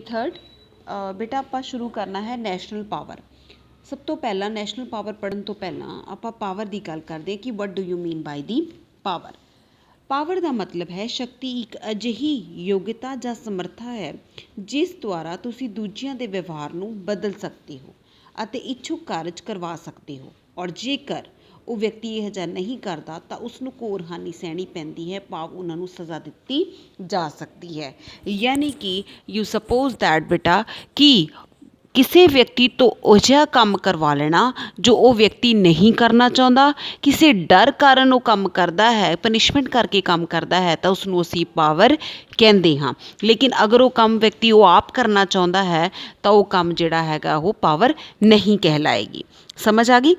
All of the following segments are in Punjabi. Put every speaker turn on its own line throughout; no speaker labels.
थर्ड बेटा ਆਪਾਂ ਸ਼ੁਰੂ ਕਰਨਾ ਹੈ ਨੈਸ਼ਨਲ ਪਾਵਰ। ਸਭ ਤੋਂ ਪਹਿਲਾਂ ਨੈਸ਼ਨਲ ਪਾਵਰ ਪੜ੍ਹਨ ਤੋਂ ਪਹਿਲਾਂ ਆਪਾਂ ਪਾਵਰ ਦੀ ਗੱਲ ਕਰਦੇ ਹਾਂ ਕਿ ਵਟ do you mean by the power. Power ਦਾ ਮਤਲਬ ਹੈ ਸ਼ਕਤੀ, ਇੱਕ ਅਜਿਹੀ ਯੋਗਤਾ ਜਾਂ ਸਮਰੱਥਾ ਹੈ ਜਿਸ ਦੁਆਰਾ ਤੁਸੀਂ ਦੂਜਿਆਂ ਦੇ ਵਿਵਹਾਰ ਨੂੰ ਬਦਲ ਸਕਦੇ ਹੋ ਅਤੇ ਇੱਛੁਕ ਕਾਰਜ ਕਰਵਾ ਸਕਦੇ ਹੋ, ਔਰ ਜੇਕਰ ਉਹ ਵਿਅਕਤੀ ਇਹ ਜਿਹਾ ਨਹੀਂ ਕਰਦਾ ਤਾਂ ਉਸ ਨੂੰ ਘੋਰ ਹਾਨੀ ਸਹਿਣੀ ਪੈਂਦੀ ਹੈ, ਭਾਵ ਉਹਨਾਂ ਨੂੰ ਸਜ਼ਾ ਦਿੱਤੀ ਜਾ ਸਕਦੀ ਹੈ। ਯਾਨੀ ਕਿ ਯੂ ਸਪੋਜ਼ ਦੈਟ ਬੇਟਾ ਕਿ ਕਿਸੇ ਵਿਅਕਤੀ ਤੋਂ ਉਹ ਜਿਹਾ ਕੰਮ ਕਰਵਾ ਲੈਣਾ ਜੋ ਉਹ ਵਿਅਕਤੀ ਨਹੀਂ ਕਰਨਾ ਚਾਹੁੰਦਾ, ਕਿਸੇ ਡਰ ਕਾਰਨ ਉਹ ਕੰਮ ਕਰਦਾ ਹੈ, ਪਨਿਸ਼ਮੈਂਟ ਕਰਕੇ ਕੰਮ ਕਰਦਾ ਹੈ, ਤਾਂ ਉਸਨੂੰ ਅਸੀਂ ਪਾਵਰ ਕਹਿੰਦੇ ਹਾਂ। ਲੇਕਿਨ ਅਗਰ ਉਹ ਕੰਮ ਵਿਅਕਤੀ ਉਹ ਆਪ ਕਰਨਾ ਚਾਹੁੰਦਾ ਹੈ ਤਾਂ ਉਹ ਕੰਮ ਜਿਹੜਾ ਹੈਗਾ ਉਹ ਪਾਵਰ ਨਹੀਂ ਕਹਿਲਾਏਗੀ। ਸਮਝ ਆ ਗਈ?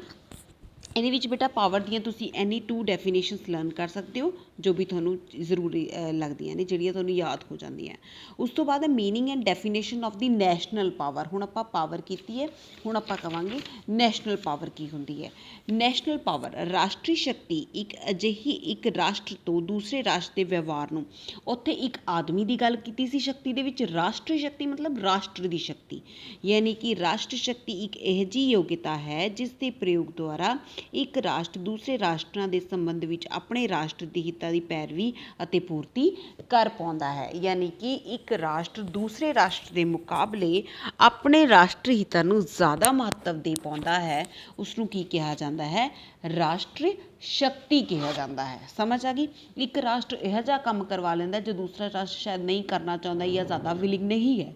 ਇਹਦੇ ਵਿੱਚ ਬੇਟਾ ਪਾਵਰ ਦੀਆਂ ਤੁਸੀਂ ਐਨੀ 2 ਡੈਫੀਨੇਸ਼ਨਸ ਲਰਨ ਕਰ ਸਕਦੇ ਹੋ ਜੋ ਵੀ ਤੁਹਾਨੂੰ ਜ਼ਰੂਰੀ ਲੱਗਦੀਆਂ ਨੇ, ਜਿਹੜੀਆਂ ਤੁਹਾਨੂੰ ਯਾਦ ਹੋ ਜਾਂਦੀਆਂ। ਉਸ ਤੋਂ ਬਾਅਦ meaning and definition of the national power. ਹੁਣ ਆਪਾਂ ਪਾਵਰ ਕੀਤੀ ਹੈ, ਹੁਣ ਆਪਾਂ ਕਹਾਂਗੇ ਨੈਸ਼ਨਲ ਪਾਵਰ ਕੀ ਹੁੰਦੀ ਹੈ। ਨੈਸ਼ਨਲ ਪਾਵਰ ਰਾਸ਼ਟਰੀ ਸ਼ਕਤੀ, ਇੱਕ ਰਾਸ਼ਟਰ ਤੋਂ ਦੂਸਰੇ ਰਾਸ਼ਟਰ ਦੇ ਵਿਵਹਾਰ ਨੂੰ, ਉੱਥੇ ਇੱਕ ਆਦਮੀ ਦੀ ਗੱਲ ਕੀਤੀ ਸੀ ਸ਼ਕਤੀ ਦੇ ਵਿੱਚ, ਰਾਸ਼ਟਰੀ ਸ਼ਕਤੀ ਮਤਲਬ ਰਾਸ਼ਟਰ ਦੀ ਸ਼ਕਤੀ, ਯਾਨੀ ਕਿ ਰਾਸ਼ਟਰ ਸ਼ਕਤੀ ਇੱਕ ਇਹੋ ਜਿਹੀ ਯੋਗਤਾ ਹੈ ਜਿਸ ਦੇ ਪ੍ਰਯੋਗ ਦੁਆਰਾ ਇੱਕ ਰਾਸ਼ਟਰ ਦੂਸਰੇ ਰਾਸ਼ਟਰਾਂ ਦੇ ਸੰਬੰਧ ਵਿੱਚ ਆਪਣੇ ਰਾਸ਼ਟਰ ਦੀ ਹਿੱਤਾਂ ਦੀ ਪੈਰਵੀ ਅਤੇ ਪੂਰਤੀ ਕਰ ਪਾਉਂਦਾ ਹੈ। ਯਾਨੀ ਕਿ ਇੱਕ ਰਾਸ਼ਟਰ ਦੂਸਰੇ ਰਾਸ਼ਟਰ ਦੇ ਮੁਕਾਬਲੇ ਆਪਣੇ ਰਾਸ਼ਟਰੀ ਹਿੱਤਾਂ ਨੂੰ ਜ਼ਿਆਦਾ ਮਹੱਤਵ ਦੇ ਪਾਉਂਦਾ ਹੈ, ਉਸਨੂੰ ਕੀ ਕਿਹਾ ਜਾਂਦਾ ਹੈ? ਰਾਸ਼ਟਰੀ ਸ਼ਕਤੀ ਕਿਹਾ ਜਾਂਦਾ ਹੈ। ਸਮਝ ਆ ਗਈ? ਇੱਕ ਰਾਸ਼ਟਰ ਇਹੋ ਜਿਹਾ ਕੰਮ ਕਰਵਾ ਲੈਂਦਾ ਜੋ ਦੂਸਰਾ ਰਾਸ਼ਟਰ ਸ਼ਾਇਦ ਨਹੀਂ ਕਰਨਾ ਚਾਹੁੰਦਾ ਜਾਂ ਜ਼ਿਆਦਾ ਵਿਲਿੰਗ ਨਹੀਂ ਹੈ,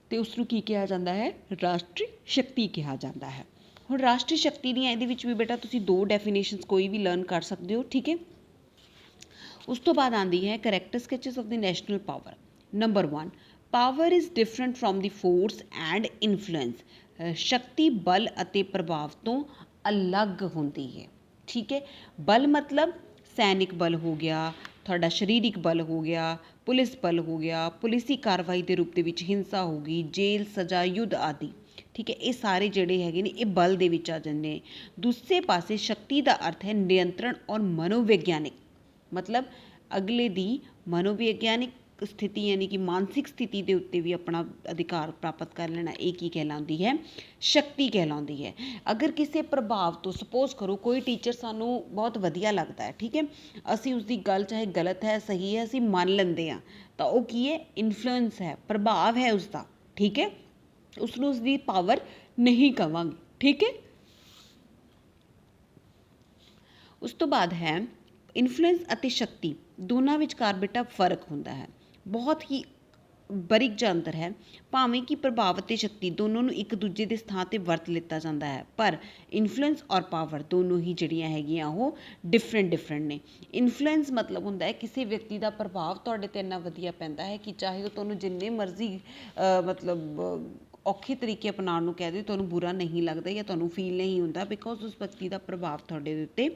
ਅਤੇ ਉਸਨੂੰ ਕੀ ਕਿਹਾ ਜਾਂਦਾ ਹੈ? ਰਾਸ਼ਟਰੀ ਸ਼ਕਤੀ ਕਿਹਾ ਜਾਂਦਾ ਹੈ। ਹੁਣ ਰਾਸ਼ਟਰੀ ਸ਼ਕਤੀ ਦੀਆਂ ਇਹਦੇ ਵਿੱਚ ਵੀ ਬੇਟਾ ਤੁਸੀਂ 2 ਡੈਫੀਨੇਸ਼ਨਸ ਕੋਈ ਵੀ ਲਰਨ ਕਰ ਸਕਦੇ ਹੋ, ਠੀਕ ਹੈ। ਉਸ ਤੋਂ ਬਾਅਦ ਆਉਂਦੀ ਹੈ character sketches of the national power. Number 1, power is different from the force and influence. ਸ਼ਕਤੀ ਬਲ ਅਤੇ ਪ੍ਰਭਾਵ ਤੋਂ ਅਲੱਗ ਹੁੰਦੀ ਹੈ, ਠੀਕ ਹੈ। ਬਲ ਮਤਲਬ ਸੈਨਿਕ ਬਲ ਹੋ ਗਿਆ, ਤੁਹਾਡਾ ਸਰੀਰਕ ਬਲ ਹੋ ਗਿਆ, ਪੁਲਿਸ ਬਲ ਹੋ ਗਿਆ, ਪੁਲਿਸੀ ਕਾਰਵਾਈ ਦੇ ਰੂਪ ਦੇ ਵਿੱਚ ਹਿੰਸਾ ਹੋ ਗਈ, ਜੇਲ੍ਹ, ਸਜ਼ਾ, ਯੁੱਧ ਆਦਿ, ਠੀਕ ਹੈ। ਇਹ ਸਾਰੇ ਜਿਹੜੇ ਹੈਗੇ ਨੇ ਇਹ ਬਲ ਦੇ ਵਿੱਚ ਆ ਜਾਂਦੇ ਨੇ। ਦੂਸਰੇ ਪਾਸੇ ਸ਼ਕਤੀ ਦਾ ਅਰਥ ਹੈ ਨਿਯੰਤਰਣ ਔਰ ਮਨੋਵਿਗਿਆਨਿਕ, ਮਤਲਬ ਅਗਲੇ ਦੀ ਮਨੋਵਿਗਿਆਨਿਕ ਸਥਿਤੀ ਯਾਨੀ ਕਿ ਮਾਨਸਿਕ ਸਥਿਤੀ ਦੇ ਉੱਤੇ ਵੀ ਆਪਣਾ ਅਧਿਕਾਰ ਪ੍ਰਾਪਤ ਕਰ ਲੈਣਾ, ਇਹ ਕੀ ਕਹਿਲਾਉਂਦੀ ਹੈ? ਸ਼ਕਤੀ ਕਹਿਲਾਉਂਦੀ ਹੈ। ਅਗਰ ਕਿਸੇ ਪ੍ਰਭਾਵ ਤੋਂ, ਸਪੋਜ਼ ਕਰੋ ਕੋਈ ਟੀਚਰ ਸਾਨੂੰ ਬਹੁਤ ਵਧੀਆ ਲੱਗਦਾ ਹੈ, ਠੀਕ ਹੈ, ਅਸੀਂ ਉਸਦੀ ਗੱਲ ਚਾਹੇ ਗਲਤ ਹੈ ਸਹੀ ਹੈ ਅਸੀਂ ਮੰਨ ਲੈਂਦੇ ਹਾਂ, ਤਾਂ ਉਹ ਕੀ ਹੈ? ਇਨਫਲੂਐਂਸ ਹੈ, ਪ੍ਰਭਾਵ ਹੈ ਉਸਦਾ, ਠੀਕ ਹੈ। ਉਸਨੂੰ ਉਸਦੀ ਪਾਵਰ ਨਹੀਂ ਕਵਾਂਗੇ, ਠੀਕ ਹੈ। ਉਸ ਤੋਂ ਬਾਅਦ ਹੈ ਇਨਫਲੂਐਂਸ ਅਤੇ ਸ਼ਕਤੀ ਦੋਨਾਂ ਵਿਚਕਾਰ ਬੇਟਾ ਫਰਕ ਹੁੰਦਾ ਹੈ, ਬਹੁਤ ਹੀ ਬਰੀਕ ਜਿਹਾ ਅੰਤਰ ਹੈ। ਭਾਵੇਂ ਕਿ ਪ੍ਰਭਾਵ ਅਤੇ ਸ਼ਕਤੀ ਦੋਨੋਂ ਨੂੰ ਇੱਕ ਦੂਜੇ ਦੇ ਸਥਾਨ 'ਤੇ ਵਰਤ ਲਿੱਤਾ ਜਾਂਦਾ ਹੈ, ਪਰ ਇਨਫਲੂਐਂਸ ਔਰ ਪਾਵਰ ਦੋਨੋਂ ਹੀ ਜਿਹੜੀਆਂ ਹੈਗੀਆਂ ਉਹ ਡਿਫਰੈਂਟ ਨੇ। ਇਨਫਲੂਐਂਸ ਮਤਲਬ ਹੁੰਦਾ ਹੈ ਕਿਸੇ ਵਿਅਕਤੀ ਦਾ ਪ੍ਰਭਾਵ ਤੁਹਾਡੇ 'ਤੇ ਇੰਨਾ ਵਧੀਆ ਪੈਂਦਾ ਹੈ ਕਿ ਚਾਹੇ ਉਹ ਤੁਹਾਨੂੰ ਜਿੰਨੇ ਮਰਜ਼ੀ ਮਤਲਬ ਔਖੇ ਤਰੀਕੇ ਅਪਣਾਉਣ ਨੂੰ ਕਹਿ ਦਿਓ, ਤੁਹਾਨੂੰ ਬੁਰਾ ਨਹੀਂ ਲੱਗਦਾ ਜਾਂ ਤੁਹਾਨੂੰ ਫੀਲ ਨਹੀਂ ਹੁੰਦਾ, ਬਿਕੋਜ਼ ਉਸ ਵਿਅਕਤੀ ਦਾ ਪ੍ਰਭਾਵ ਤੁਹਾਡੇ ਦੇ ਉੱਤੇ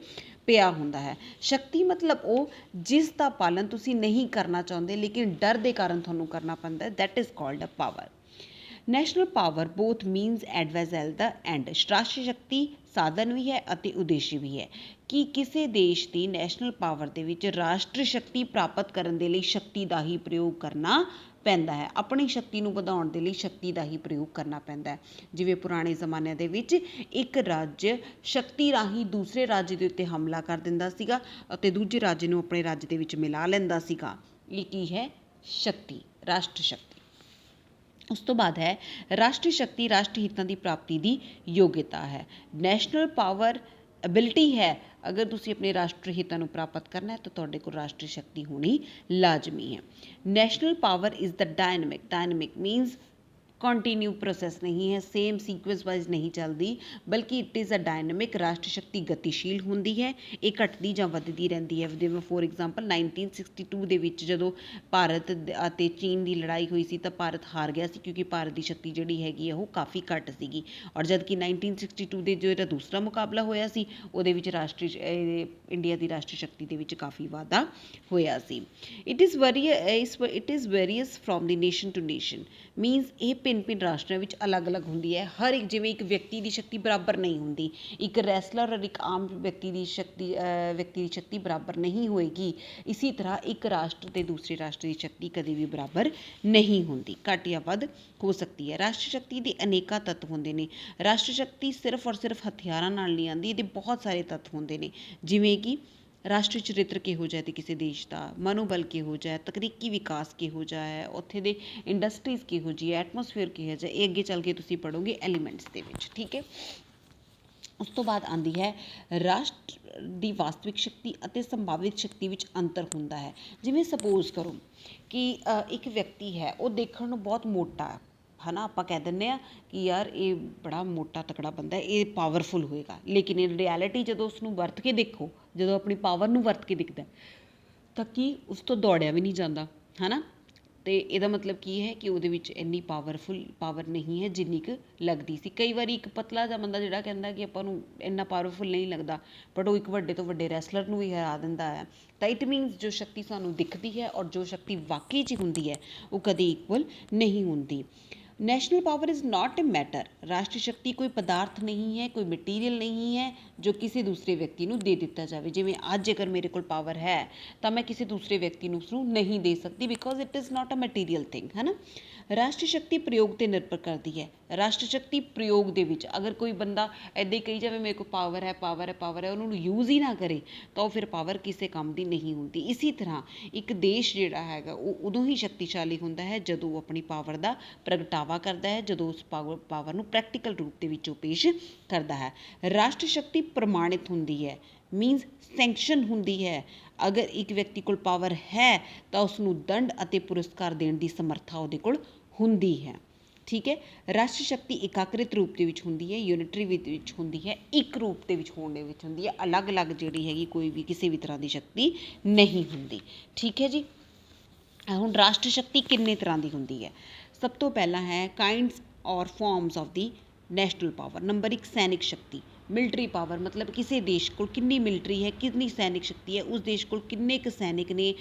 ਪਿਆ ਹੁੰਦਾ ਹੈ। ਸ਼ਕਤੀ ਮਤਲਬ ਉਹ ਜਿਸ ਦਾ ਪਾਲਣ ਤੁਸੀਂ ਨਹੀਂ ਕਰਨਾ ਚਾਹੁੰਦੇ ਲੇਕਿਨ ਡਰ ਦੇ ਕਾਰਨ ਤੁਹਾਨੂੰ ਕਰਨਾ ਪੈਂਦਾ, that is called a power. National power both means and well the end. ਰਾਸ਼ਟਰੀ ਸ਼ਕਤੀ ਸਾਧਨ ਵੀ ਹੈ ਅਤੇ ਉਦੇਸ਼ ਵੀ ਹੈ ਕਿ ਕਿਸੇ ਦੇਸ਼ ਦੀ ਨੈਸ਼ਨਲ ਪਾਵਰ ਦੇ ਵਿੱਚ ਰਾਸ਼ਟਰੀ ਸ਼ਕਤੀ ਪ੍ਰਾਪਤ ਕਰਨ ਦੇ ਲਈ ਸ਼ਕਤੀ ਦਾ ਹੀ ਪ੍ਰਯੋਗ ਕਰਨਾ ਪੈਂਦਾ ਹੈ, ਆਪਣੀ ਸ਼ਕਤੀ ਨੂੰ ਵਧਾਉਣ ਦੇ ਲਈ ਸ਼ਕਤੀ ਦਾ ਹੀ ਪ੍ਰਯੋਗ ਕਰਨਾ ਪੈਂਦਾ ਹੈ। ਜਿਵੇਂ ਪੁਰਾਣੇ ਜ਼ਮਾਨਿਆਂ ਦੇ ਵਿੱਚ ਇੱਕ ਰਾਜ ਸ਼ਕਤੀ ਰਾਹੀਂ ਦੂਸਰੇ ਰਾਜ ਦੇ ਉੱਤੇ ਹਮਲਾ ਕਰ ਦਿੰਦਾ ਸੀਗਾ ਅਤੇ ਦੂਜੇ ਰਾਜ ਨੂੰ ਆਪਣੇ ਰਾਜ ਦੇ ਵਿੱਚ ਮਿਲਾ ਲੈਂਦਾ ਸੀਗਾ, ਇਹ ਕੀ ਹੈ? ਸ਼ਕਤੀ, ਰਾਸ਼ਟਰੀ ਸ਼ਕਤੀ। ਉਸ ਤੋਂ ਬਾਅਦ ਹੈ ਰਾਸ਼ਟਰੀ ਸ਼ਕਤੀ ਰਾਸ਼ਟਰੀ ਹਿੱਤਾਂ ਦੀ ਪ੍ਰਾਪਤੀ ਦੀ ਯੋਗਤਾ ਹੈ। ਨੈਸ਼ਨਲ ਪਾਵਰ ਐਬਿਲਿਟੀ ਹੈ, ਅਗਰ ਤੁਸੀਂ ਆਪਣੇ ਰਾਸ਼ਟਰੀ ਹਿੱਤਾਂ ਨੂੰ ਪ੍ਰਾਪਤ ਕਰਨਾ ਹੈ ਤਾਂ ਤੁਹਾਡੇ ਕੋਲ ਰਾਸ਼ਟਰੀ ਸ਼ਕਤੀ ਹੋਣੀ ਲਾਜ਼ਮੀ ਹੈ। National power is the dynamic means continue process ਨਹੀਂ ਹੈ, ਸੇਮ ਸੀਕੁਐਂਸ ਵਾਈਜ਼ ਨਹੀਂ ਚੱਲਦੀ, ਬਲਕਿ ਇਟ ਇਜ਼ ਅ ਡਾਇਨਮਿਕ। ਰਾਸ਼ਟਰੀ ਸ਼ਕਤੀ ਗਤੀਸ਼ੀਲ ਹੁੰਦੀ ਹੈ, ਇਹ ਘਟਦੀ ਜਾਂ ਵੱਧਦੀ ਰਹਿੰਦੀ ਹੈ। ਜਿਵੇਂ ਫੋਰ ਐਗਜ਼ਾਮਪਲ 1962 ਦੇ ਵਿੱਚ ਜਦੋਂ ਭਾਰਤ ਅਤੇ ਚੀਨ ਦੀ ਲੜਾਈ ਹੋਈ ਸੀ ਤਾਂ ਭਾਰਤ ਹਾਰ ਗਿਆ ਸੀ, ਕਿਉਂਕਿ ਭਾਰਤ ਦੀ ਸ਼ਕਤੀ ਜਿਹੜੀ ਹੈਗੀ ਆ ਉਹ ਕਾਫੀ ਘੱਟ ਸੀਗੀ, ਔਰ ਜਦ ਕਿ 1962 ਦੇ ਜਿਹੜਾ ਦੂਸਰਾ ਮੁਕਾਬਲਾ ਹੋਇਆ ਸੀ ਉਹਦੇ ਵਿੱਚ ਇੰਡੀਆ ਦੀ ਰਾਸ਼ਟਰੀ ਸ਼ਕਤੀ ਦੇ ਵਿੱਚ ਕਾਫੀ ਵਾਧਾ ਹੋਇਆ ਸੀ। It is various from the nation to nation means ਇਹ ਭਿੰਨ ਰਾਸ਼ਟਰਾਂ ਵਿੱਚ ਅਲੱਗ-ਅਲੱਗ ਹੁੰਦੀ ਹੈ। ਹਰ ਇੱਕ, ਜਿਵੇਂ ਇੱਕ ਵਿਅਕਤੀ ਦੀ ਸ਼ਕਤੀ ਬਰਾਬਰ ਨਹੀਂ ਹੁੰਦੀ, ਇੱਕ ਰੈਸਲਰ ਔਰ ਇੱਕ ਆਮ ਵਿਅਕਤੀ ਦੀ ਸ਼ਕਤੀ ਬਰਾਬਰ ਨਹੀਂ ਹੋਏਗੀ। ਇਸੀ ਤਰ੍ਹਾਂ ਇੱਕ ਰਾਸ਼ਟਰ ਤੇ ਦੂਸਰੇ ਰਾਸ਼ਟਰ ਦੀ ਸ਼ਕਤੀ ਕਦੇ ਵੀ ਬਰਾਬਰ ਨਹੀਂ ਹੁੰਦੀ, ਘੱਟ ਜਾਂ ਵੱਧ ਹੋ ਸਕਦੀ ਹੈ। ਰਾਸ਼ਟਰ ਸ਼ਕਤੀ ਦੇ ਅਨੇਕਾਂ ਤੱਤ ਹੁੰਦੇ ਨੇ। ਰਾਸ਼ਟਰ ਸ਼ਕਤੀ ਸਿਰਫ ਔਰ ਸਿਰਫ ਹਥਿਆਰਾਂ ਨਾਲ ਨਹੀਂ ਆਉਂਦੀ, ਇਹਦੇ ਬਹੁਤ ਸਾਰੇ ਤੱਤ ਹੁੰਦੇ ਨੇ, ਜਿਵੇਂ ਕਿ ਰਾਸ਼ਟਰੀ ਚਰਿੱਤਰ ਕਿਹੋ ਜਿਹਾ ਅਤੇ ਕਿਸੇ ਦੇਸ਼ ਦਾ, ਮਨੋਬਲ ਕਿਹੋ ਜਿਹਾ, ਤਕਨੀਕੀ ਵਿਕਾਸ ਕਿਹੋ ਜਿਹਾ ਹੈ, ਉੱਥੇ ਦੇ ਇੰਡਸਟਰੀਜ਼ ਕਿਹੋ ਜਿਹੀ ਹੈ, ਐਟਮੋਸਫੇਅਰ ਕਿਹੋ ਜਿਹਾ, ਇਹ ਅੱਗੇ ਚੱਲ ਕੇ ਤੁਸੀਂ ਪੜ੍ਹੋਗੇ ਐਲੀਮੈਂਟਸ ਦੇ ਵਿੱਚ, ਠੀਕ ਹੈ। ਉਸ ਤੋਂ ਬਾਅਦ ਆਉਂਦੀ ਹੈ ਰਾਸ਼ਟਰ ਦੀ ਵਾਸਤਵਿਕ ਸ਼ਕਤੀ ਅਤੇ ਸੰਭਾਵਿਤ ਸ਼ਕਤੀ ਵਿੱਚ ਅੰਤਰ ਹੁੰਦਾ ਹੈ। ਜਿਵੇਂ ਸਪੋਜ਼ ਕਰੋ ਕਿ ਇੱਕ ਵਿਅਕਤੀ ਹੈ, ਉਹ ਦੇਖਣ ਨੂੰ ਬਹੁਤ ਮੋਟਾ ਹੈ, ਹੈ ਨਾ, ਆਪਾਂ ਕਹਿ ਦਿੰਦੇ ਹਾਂ ਕਿ ਯਾਰ ਇਹ ਬੜਾ ਮੋਟਾ ਤਕੜਾ ਬੰਦਾ ਹੈ, ਇਹ ਪਾਵਰਫੁਲ ਹੋਏਗਾ, ਲੇਕਿਨ ਇਨ ਰਿਐਲਿਟੀ ਜਦੋਂ ਉਸਨੂੰ ਵਰਤ ਕੇ ਦੇਖੋ, ਜਦੋਂ ਆਪਣੀ ਪਾਵਰ ਨੂੰ ਵਰਤ ਕੇ ਦਿਖਦਾ ਤਾਂ ਕੀ ਉਸ ਤੋਂ ਦੌੜਿਆ ਵੀ ਨਹੀਂ ਜਾਂਦਾ, ਹੈ ਨਾ। ਅਤੇ ਇਹਦਾ ਮਤਲਬ ਕੀ ਹੈ ਕਿ ਉਹਦੇ ਵਿੱਚ ਇੰਨੀ ਪਾਵਰ ਨਹੀਂ ਹੈ ਜਿੰਨੀ ਕੁ ਲੱਗਦੀ ਸੀ। ਕਈ ਵਾਰੀ ਇੱਕ ਪਤਲਾ ਜਿਹਾ ਬੰਦਾ ਜਿਹੜਾ ਕਹਿੰਦਾ ਕਿ ਆਪਾਂ ਨੂੰ ਇੰਨਾ ਪਾਵਰਫੁਲ ਨਹੀਂ ਲੱਗਦਾ, ਬਟ ਉਹ ਇੱਕ ਵੱਡੇ ਤੋਂ ਵੱਡੇ ਰੈਸਲਰ ਨੂੰ ਵੀ ਹਰਾ ਦਿੰਦਾ ਹੈ। ਤਾਂ ਇਟ ਮੀਨਸ ਜੋ ਸ਼ਕਤੀ ਸਾਨੂੰ ਦਿਖਦੀ ਹੈ ਔਰ ਜੋ ਸ਼ਕਤੀ ਵਾਕਈ 'ਚ ਹੁੰਦੀ ਹੈ, ਉਹ ਕਦੇ ਇਕੁਅਲ ਨਹੀਂ ਹੁੰਦੀ। National power is not a matter. ਰਾਸ਼ਟਰੀ ਸ਼ਕਤੀ ਕੋਈ ਪਦਾਰਥ ਨਹੀਂ ਹੈ, ਕੋਈ ਮਟੀਰੀਅਲ ਨਹੀਂ ਹੈ ਜੋ ਕਿਸੇ ਦੂਸਰੇ ਵਿਅਕਤੀ ਨੂੰ ਦੇ ਦਿੱਤਾ ਜਾਵੇ। ਜਿਵੇਂ ਅੱਜ ਅਗਰ ਮੇਰੇ ਕੋਲ ਪਾਵਰ ਹੈ ਤਾਂ ਮੈਂ ਕਿਸੇ ਦੂਸਰੇ ਵਿਅਕਤੀ ਨੂੰ ਉਸਨੂੰ ਨਹੀਂ ਦੇ ਸਕਦੀ, because it is not a material thing, ਹੈ ਨਾ। ਰਾਸ਼ਟਰੀ ਸ਼ਕਤੀ ਪ੍ਰਯੋਗ 'ਤੇ ਨਿਰਭਰ ਕਰਦੀ ਹੈ। ਰਾਸ਼ਟਰੀ ਸ਼ਕਤੀ ਪ੍ਰਯੋਗ ਦੇ ਵਿੱਚ ਅਗਰ ਕੋਈ ਬੰਦਾ ਇੱਦਾਂ ਹੀ ਕਹੀ ਜਾਵੇ ਮੇਰੇ ਕੋਲ ਪਾਵਰ ਹੈ, ਉਹਨੂੰ ਯੂਜ਼ ਹੀ ਨਾ ਕਰੇ ਤਾਂ ਉਹ ਫਿਰ ਪਾਵਰ ਕਿਸੇ ਕੰਮ ਦੀ ਨਹੀਂ ਹੁੰਦੀ। ਇਸੀ ਤਰ੍ਹਾਂ ਇੱਕ ਦੇਸ਼ ਜਿਹੜਾ ਹੈਗਾ ਉਹ ਉਦੋਂ ਹੀ ਸ਼ਕਤੀਸ਼ਾਲੀ ਹੁੰਦਾ ਹੈ ਜਦੋਂ ਉਹ ਆਪਣੀ ਪਾਵਰ ਦਾ ਪ੍ਰਗਟਾਵਾ ਕਰਦਾ ਹੈ, ਜਦੋਂ ਉਸ ਪਾਵਰ ਨੂੰ ਪ੍ਰੈਕਟੀਕਲ ਰੂਪ ਦੇ ਵਿੱਚ ਉਹ ਪੇਸ਼ ਕਰਦਾ ਹੈ। ਰਾਸ਼ਟਰੀ ਸ਼ਕਤੀ ਪ੍ਰਮਾਣਿਤ ਹੁੰਦੀ ਹੈ, ਮੀਨਸ ਸੈਂਕਸ਼ਨ ਹੁੰਦੀ ਹੈ। ਅਗਰ ਇੱਕ ਵਿਅਕਤੀ ਕੋਲ ਪਾਵਰ ਹੈ ਤਾਂ ਉਸਨੂੰ ਦੰਡ ਅਤੇ ਪੁਰਸਕਾਰ ਦੇਣ ਦੀ ਸਮਰੱਥਾ ਉਹਦੇ ਕੋਲ ਹੁੰਦੀ ਹੈ, ਠੀਕ ਹੈ। ਰਾਸ਼ਟਰੀ ਸ਼ਕਤੀ ਇਕਾਗਰਿਤ ਰੂਪ ਦੇ ਵਿੱਚ ਹੁੰਦੀ ਹੈ, ਯੂਨਿਟਰੀ ਵਿੱਚ ਹੁੰਦੀ ਹੈ, ਇੱਕ ਰੂਪ ਦੇ ਵਿੱਚ ਹੋਣ ਦੇ ਵਿੱਚ ਹੁੰਦੀ ਹੈ, ਅਲੱਗ-ਅਲੱਗ ਜਿਹੜੀ ਹੈਗੀ ਕੋਈ ਵੀ ਕਿਸੇ ਵੀ ਤਰ੍ਹਾਂ ਦੀ ਸ਼ਕਤੀ ਨਹੀਂ ਹੁੰਦੀ, ਠੀਕ ਹੈ ਜੀ। ਹੁਣ ਰਾਸ਼ਟਰੀ ਸ਼ਕਤੀ ਕਿੰਨੇ ਤਰ੍ਹਾਂ ਦੀ ਹੁੰਦੀ ਹੈ? ਸਭ ਤੋਂ ਪਹਿਲਾਂ ਹੈ ਕਾਈਂਡਸ ਔਰ farms of the national power. Number 1 ਸੈਨਿਕ ਸ਼ਕਤੀ, ਮਿਲਟਰੀ ਪਾਵਰ, ਮਤਲਬ ਕਿਸੇ ਦੇਸ਼ ਕੋਲ ਕਿੰਨੀ ਮਿਲਟਰੀ ਹੈ, ਕਿੰਨੀ ਸੈਨਿਕ ਸ਼ਕਤੀ ਹੈ, ਉਸ ਦੇਸ਼ ਕੋਲ ਕਿੰਨੇ ਕੁ ਸੈਨਿਕ ਨੇ,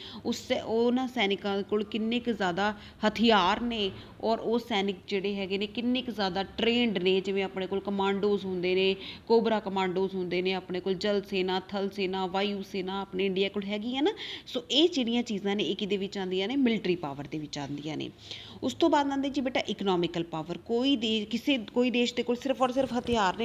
ਉਹਨਾਂ ਸੈਨਿਕਾਂ ਕੋਲ ਕਿੰਨੇ ਕੁ ਜ਼ਿਆਦਾ ਹਥਿਆਰ ਨੇ, ਔਰ ਉਹ ਸੈਨਿਕ ਜਿਹੜੇ ਹੈਗੇ ਨੇ ਕਿੰਨੇ ਕੁ ਜ਼ਿਆਦਾ ਟ੍ਰੇਨਡ ਨੇ। ਜਿਵੇਂ ਆਪਣੇ ਕੋਲ ਕਮਾਂਡੋਜ਼ ਹੁੰਦੇ ਨੇ, ਕੋਬਰਾ ਕਮਾਂਡੋਜ਼ ਹੁੰਦੇ ਨੇ, ਆਪਣੇ ਕੋਲ ਜਲ ਸੇਨਾ, ਥਲ ਸੇਨਾ, ਵਾਯੂ ਸੇਨਾ ਆਪਣੇ ਇੰਡੀਆ ਕੋਲ ਹੈਗੀ ਹੈ ਨਾ। ਸੋ ਇਹ ਜਿਹੜੀਆਂ ਚੀਜ਼ਾਂ ਨੇ ਇਹ ਕਿਹਦੇ ਵਿੱਚ ਆਉਂਦੀਆਂ ਨੇ? ਮਿਲਟਰੀ ਪਾਵਰ ਦੇ ਵਿੱਚ ਆਉਂਦੀਆਂ ਨੇ। ਉਸ ਤੋਂ ਬਾਅਦ ਆਉਂਦੇ ਜੀ ਬੇਟਾ ਇਕਨੋਮਿਕਲ ਪਾਵਰ। ਕੋਈ ਦੇਸ਼ ਦੇ ਕੋਲ ਸਿਰਫ ਔਰ ਸਿਰਫ ਹਥਿਆਰ ਨੇ